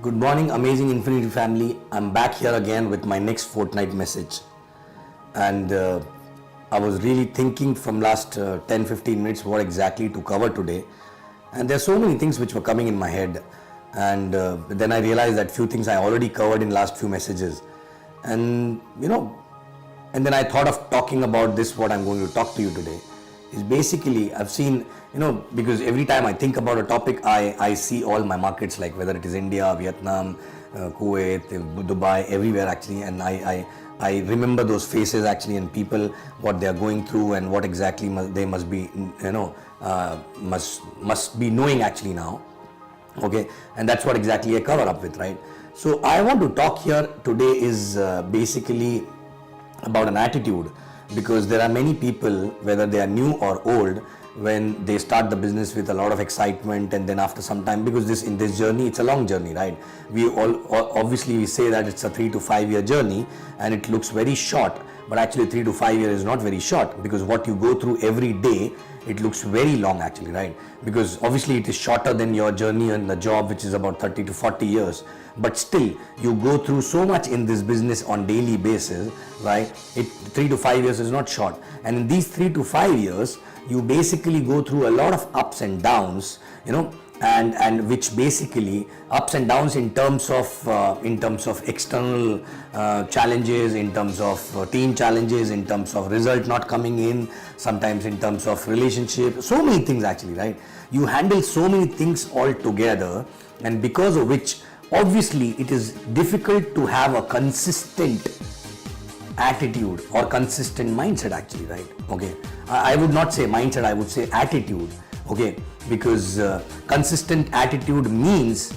Good morning, amazing Infinity family. I'm back here again with my next fortnight message. And I was really thinking from last 10-15 minutes what exactly to cover today. And there are so many things which were coming in my head. And then I realized that few things I already covered in last few messages. And and then I thought of talking about this, what I'm going to talk to you today. Is basically, I've seen, because every time I think about a topic, I see all my markets, like whether it is India, Vietnam, Kuwait, Dubai, everywhere actually, and I remember those faces actually, and people, what they are going through and what exactly they must be, must be knowing actually now. Okay, and that's what exactly I cover up with, right? So I want to talk here today is basically about an attitude. Because there are many people, whether they are new or old, when they start the business with a lot of excitement, and then after some time, because in this journey, it's a long journey, right? We all obviously we say that it's a 3 to 5 year journey, and it looks very short, but actually 3 to 5 years is not very short, because what you go through every day, it looks very long actually, right? Because obviously it is shorter than your journey in the job, which is about 30 to 40 years. But still, you go through so much in this business on daily basis, right? 3 to 5 years is not short. And in these 3 to 5 years, you basically go through a lot of ups and downs, and which basically ups and downs in terms of external challenges, in terms of team challenges, in terms of result not coming in, sometimes in terms of relationship, so many things actually, right? You handle so many things all together, and because of which obviously it is difficult to have a consistent attitude or consistent mindset actually, right? Okay, I would not say mindset, I would say attitude. Okay, because consistent attitude means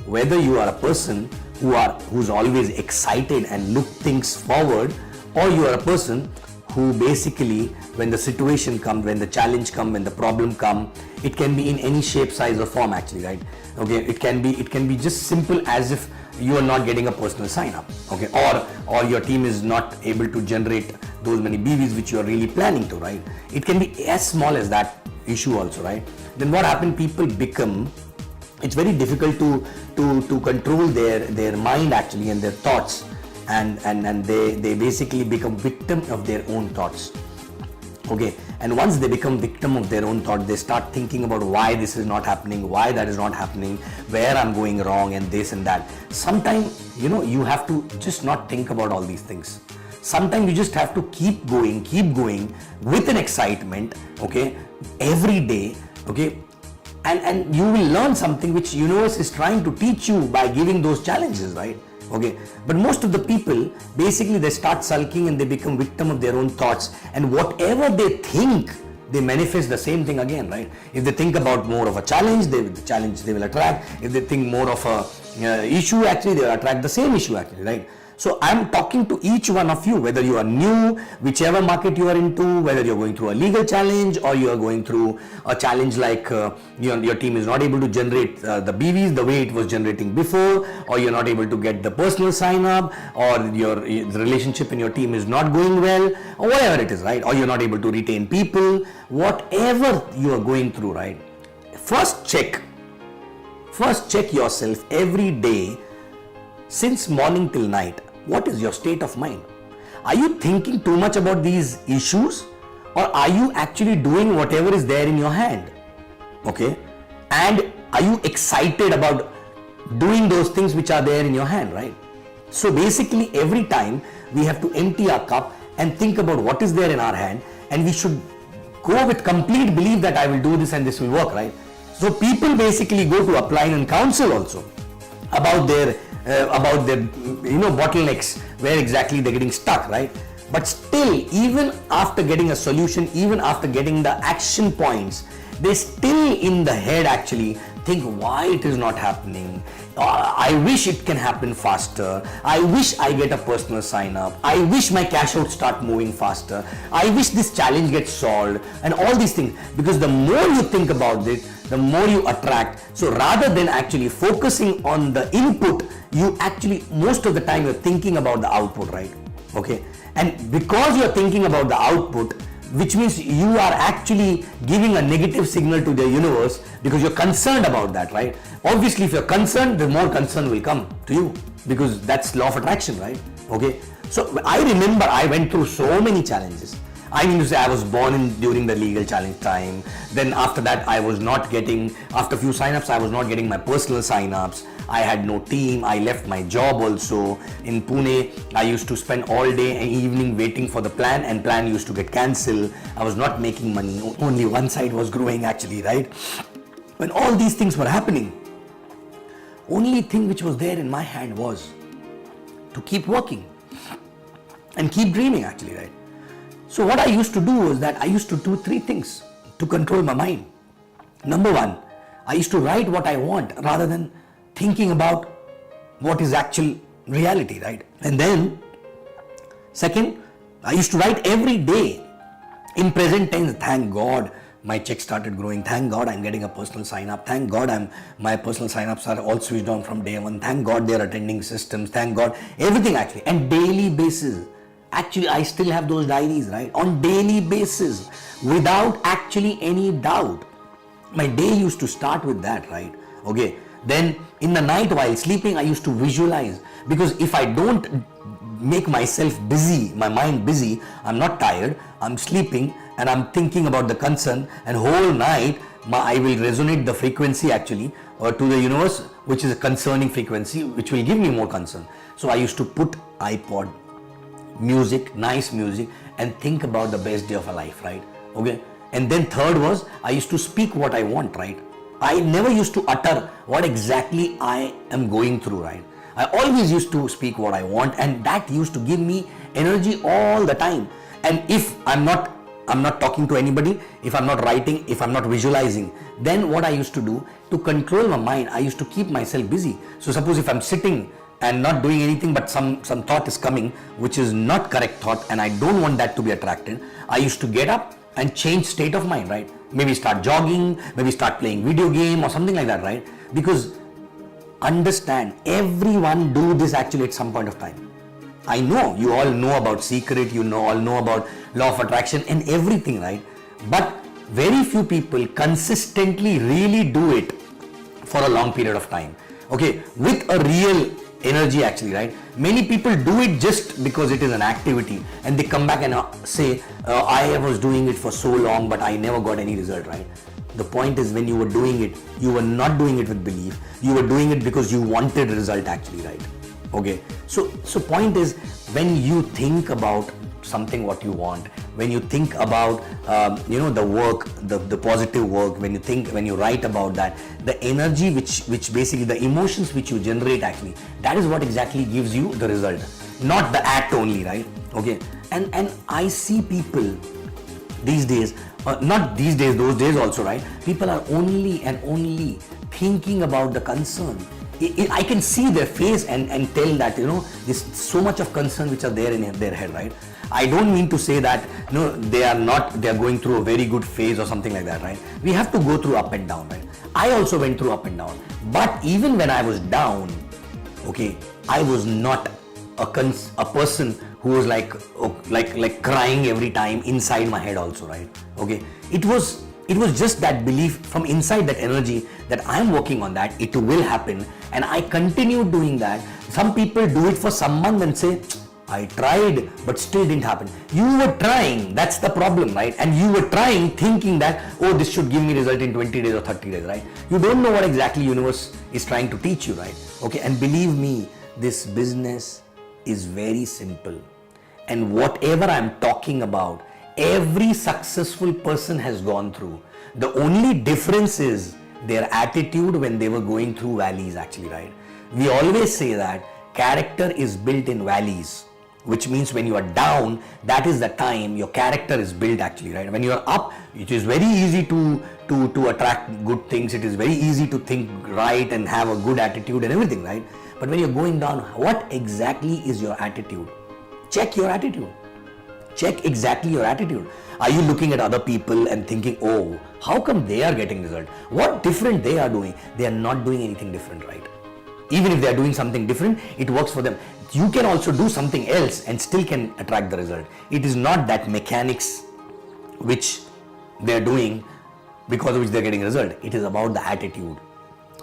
whether you are a person who's always excited and look things forward, or you are a person who basically, when the situation comes, when the challenge comes, when the problem comes, it can be in any shape, size or form actually, right? Okay, it can be just simple as if you are not getting a personal sign up, okay, or your team is not able to generate those many BVs which you are really planning to, right? It can be as small as that issue also, right? Then what happens, people become, it's very difficult to control their mind actually and their thoughts, and they basically become victim of their own thoughts. Okay, and once they become victim of their own thought, they start thinking about why this is not happening, why that is not happening, where I'm going wrong, and this and that. Sometimes, you have to just not think about all these things. Sometimes you just have to keep going with an excitement, okay, every day, okay, and you will learn something which universe is trying to teach you by giving those challenges, right? Okay, but most of the people basically they start sulking and they become victim of their own thoughts, and whatever they think, they manifest the same thing again, right? If they think about more of a challenge, they will attract. If they think more of a issue, actually they will attract the same issue actually, right? So I'm talking to each one of you, whether you are new, whichever market you are into, whether you're going through a legal challenge or you are going through a challenge like your team is not able to generate the BVs the way it was generating before, or you're not able to get the personal sign up, or the relationship in your team is not going well, or whatever it is, right? Or you're not able to retain people, whatever you are going through, right? First check yourself every day, since morning till night. What is your state of mind? Are you thinking too much about these issues, or are you actually doing whatever is there in your hand? Okay, and are you excited about doing those things which are there in your hand, right? So basically every time we have to empty our cup and think about what is there in our hand, and we should go with complete belief that I will do this and this will work, right? So people basically go to upline and counsel also about their bottlenecks, where exactly they're getting stuck, right? But still, even after getting a solution, even after getting the action points, they still in the head actually think why it is not happening. I wish it can happen faster. I wish I get a personal sign up. I wish my cash out start moving faster. I wish this challenge gets solved, and all these things, because the more you think about it, the more you attract. So rather than actually focusing on the input, you actually, most of the time you're thinking about the output, right? Okay, and because you're thinking about the output, which means you are actually giving a negative signal to the universe because you're concerned about that, right? Obviously, if you're concerned, the more concern will come to you because that's law of attraction, right? Okay. So I remember I went through so many challenges. I mean to say, I was born during the legal challenge time. Then after that, I was not getting, after a few signups, I was not getting my personal signups. I had no team. I left my job also. In Pune, I used to spend all day and evening waiting for the plan, and plan used to get cancelled. I was not making money. Only one side was growing actually, right? When all these things were happening, only thing which was there in my hand was to keep working and keep dreaming actually, right? So what I used to do was that I used to do three things to control my mind. Number one, I used to write what I want rather than thinking about what is actual reality, right? And then second, I used to write every day in present tense. Thank God my check started growing. Thank God I'm getting a personal sign up. Thank God my personal sign-ups are all switched on from day one. Thank God they're attending systems. Thank God everything actually. And daily basis. Actually, I still have those diaries, right? On daily basis, without actually any doubt. My day used to start with that, right? Okay. Then in the night while sleeping, I used to visualize, because if I don't make myself busy, my mind busy, I'm not tired, I'm sleeping and I'm thinking about the concern, and whole night I will resonate the frequency actually or to the universe, which is a concerning frequency, which will give me more concern. So I used to put iPod, music, nice music, and think about the best day of a life, right? Okay. And then third was, I used to speak what I want, right? I never used to utter what exactly I am going through, right? I always used to speak what I want, and that used to give me energy all the time. And if I'm not talking to anybody, if I'm not writing, if I'm not visualizing, then what I used to do to control my mind, I used to keep myself busy. So suppose if I'm sitting and not doing anything, but some thought is coming which is not correct thought, and I don't want that to be attracted, I used to get up and change state of mind, right? Maybe start jogging, maybe start playing video game or something like that, right? Because understand, everyone do this actually at some point of time. I know you all know about secret, all know about law of attraction and everything, right? But very few people consistently really do it for a long period of time, okay, with a real energy actually, right? Many people do it just because it is an activity, and they come back and say, I was doing it for so long but I never got any result, right? The point is, when you were doing it, you were not doing it with belief, you were doing it because you wanted result actually, right? Okay, so point is, when you think about something what you want, when you think about the work, the positive work, when you write about that, the energy which basically the emotions which you generate actually, that is what exactly gives you the result, not the act only, right? Okay. And I see people these days, not these days, those days also, right? People are only and only thinking about the concern. I can see their face and tell that, there's so much of concern which are there in their head, right? I don't mean to say that, they are going through a very good phase or something like that, right? We have to go through up and down, right? I also went through up and down. But even when I was down, okay, I was not a person who was like crying every time inside my head also, right? Okay, it was just that belief from inside, that energy that I am working on that, it will happen, and I continue doing that. Some people do it for some month and say, I tried but still didn't happen. You were trying, that's the problem, right? And you were trying thinking that, oh, this should give me result in 20 days or 30 days, right? You don't know what exactly universe is trying to teach you, right? Okay, and believe me, this business is very simple, and whatever I'm talking about, every successful person has gone through. The only difference is their attitude when they were going through valleys actually, right? We always say that character is built in valleys, which means when you are down, that is the time your character is built actually, right? When you are up, it is very easy to attract good things. It is very easy to think right and have a good attitude and everything, right? But when you're going down, what exactly is your attitude? Check your attitude. Check exactly your attitude. Are you looking at other people and thinking, oh, how come they are getting result? What different they are doing? They are not doing anything different, right? Even if they are doing something different, it works for them. You can also do something else and still can attract the result. It is not that mechanics which they're doing, because of which they're getting result. It is about the attitude.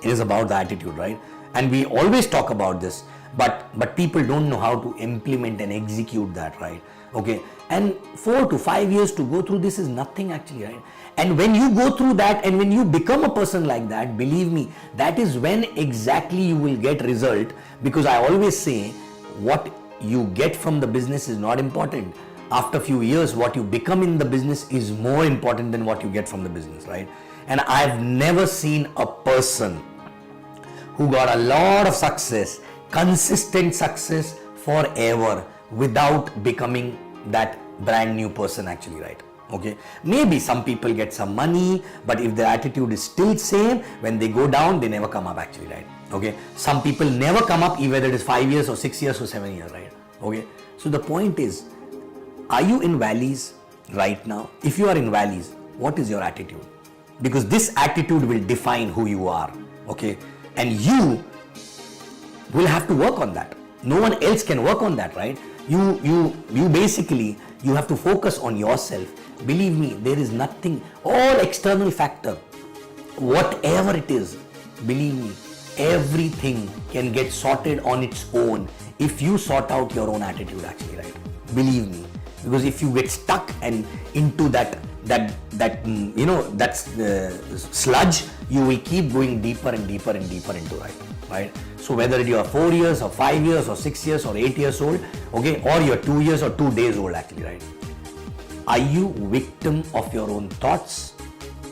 It is about the attitude, right? And we always talk about this, but people don't know how to implement and execute that, right? Okay, and 4 to 5 years to go through this is nothing actually, right? And when you go through that and when you become a person like that, believe me, that is when exactly you will get result. Because I always say, what you get from the business is not important. After a few years, what you become in the business is more important than what you get from the business, right? And I've never seen a person who got a lot of success, consistent success forever, without becoming that brand new person actually, right? Okay, maybe some people get some money, but if their attitude is still same, when they go down, they never come up actually, right? Okay, some people never come up, whether it is 5 years or 6 years or 7 years, right? Okay, so the point is, are you in valleys right now? If you are in valleys, what is your attitude? Because this attitude will define who you are, okay? And you will have to work on that. No one else can work on that, right? You basically, you have to focus on yourself. Believe me, there is nothing, all external factor, whatever it is, believe me, everything can get sorted on its own if you sort out your own attitude actually, right? Believe me, because if you get stuck and into that sludge, you will keep going deeper and deeper and deeper into it, right? So whether you are 4 years or 5 years or 6 years or 8 years old, okay, or you're 2 years or 2 days old actually, right? Are you victim of your own thoughts,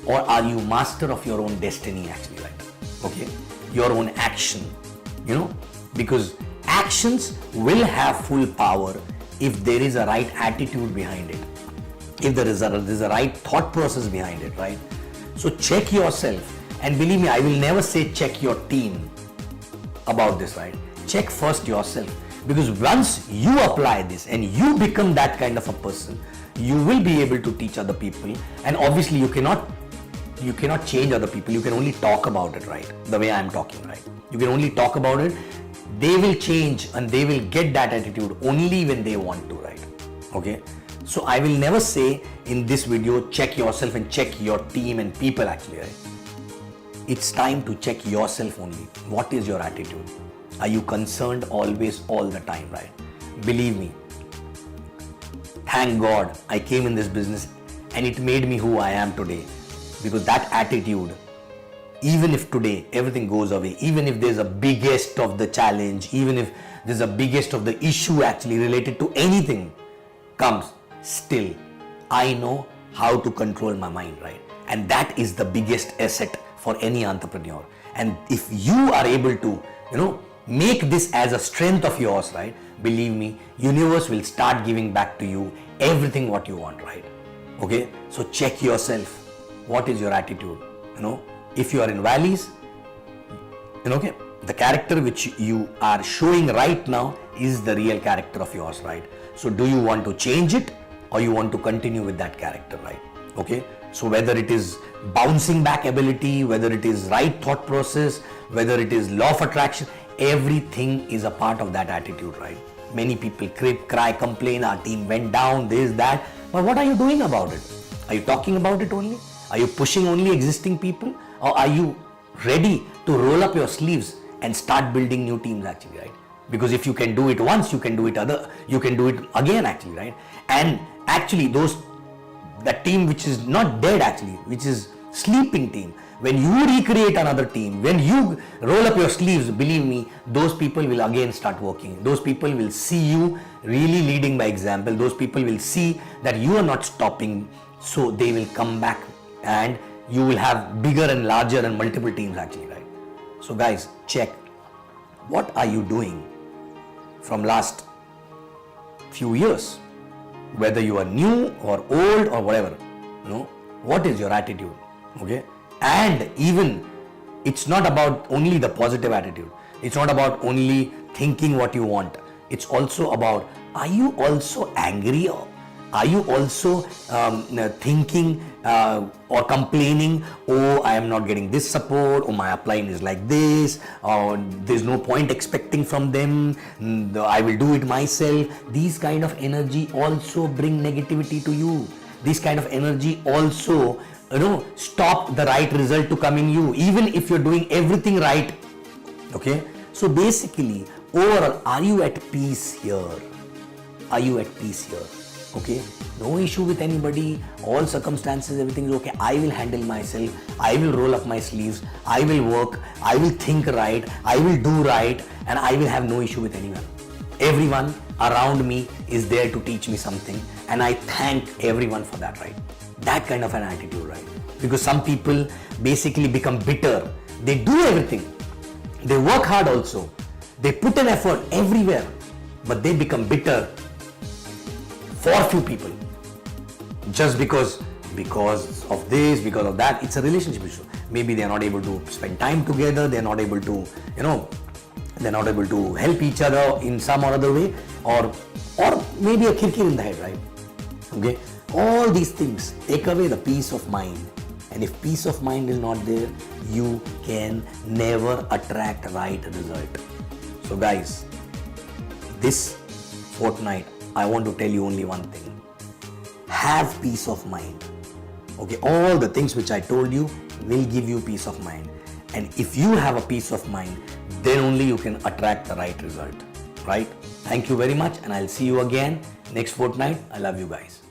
or are you master of your own destiny actually, right? Okay, your own action, because actions will have full power if there is a right attitude behind it, if there is a right thought process behind it, right? So check yourself, and believe me, I will never say check your team about this, right? Check first yourself, because once you apply this and you become that kind of a person, you will be able to teach other people. And obviously you cannot change other people. You can only talk about it, right? The way I'm talking, right? You can only talk about it. They will change and they will get that attitude only when they want to, right? Okay, so I will never say in this video check yourself and check your team and people actually, right? It's time to check yourself only. What is your attitude? Are you concerned always, all the time, right? Believe me, thank God I came in this business and it made me who I am today, because that attitude, even if today everything goes away, even if there's a biggest of the challenge, even if there's a biggest of the issue actually related to anything comes, still I know how to control my mind, right? And that is the biggest asset for any entrepreneur. And if you are able to, make this as a strength of yours, right? Believe me, universe will start giving back to you everything what you want, right? Okay, so check yourself. What is your attitude? If you are in valleys, okay, the character which you are showing right now is the real character of yours, right? So do you want to change it, or you want to continue with that character, right? Okay, so whether it is bouncing back ability, whether it is right thought process, whether it is law of attraction, everything is a part of that attitude, right? Many people cry, complain, our team went down, this, that, but what are you doing about it? Are you talking about it only? Are you pushing only existing people, or are you ready to roll up your sleeves and start building new teams actually, right? Because if you can do it once, you can do it again actually, right? And actually that team which is not dead actually, which is sleeping team, when you recreate another team, when you roll up your sleeves, believe me, those people will again start working. Those people will see you really leading by example. Those people will see that you are not stopping, so they will come back and you will have bigger and larger and multiple teams actually, right? So guys, check what are you doing from last few years, whether you are new or old or whatever, what is your attitude? Okay, and even it's not about only the positive attitude, it's not about only thinking what you want, it's also about, are you also angry, or are you also thinking or complaining, oh, I am not getting this support, or my upline is like this, or there's no point expecting from them, I will do it myself. These kind of energy also bring negativity to you. this kind of energy also, stop the right result to come in you, even if you're doing everything right. Okay, so basically, overall, are you at peace here? Are you at peace here? Okay, no issue with anybody, all circumstances, everything is okay. I will handle myself, I will roll up my sleeves, I will work, I will think right, I will do right, and I will have no issue with anyone. Everyone around me is there to teach me something, and I thank everyone for that, right? That kind of an attitude, right? Because some people basically become bitter. They do everything, they work hard also, they put an effort everywhere, but they become bitter for few people just because of this, because of that. It's a relationship issue. Maybe they are not able to spend time together, they are not able to, they're not able to help each other in some or other way, or maybe a kirkir in the head, right? Okay, all these things take away the peace of mind, and if peace of mind is not there, you can never attract right result. So guys, this fortnight I want to tell you only one thing: have peace of mind. Okay, all the things which I told you will give you peace of mind, and if you have a peace of mind, then only you can attract the right result, right? Thank you very much, and I'll see you again next fortnight. I love you guys.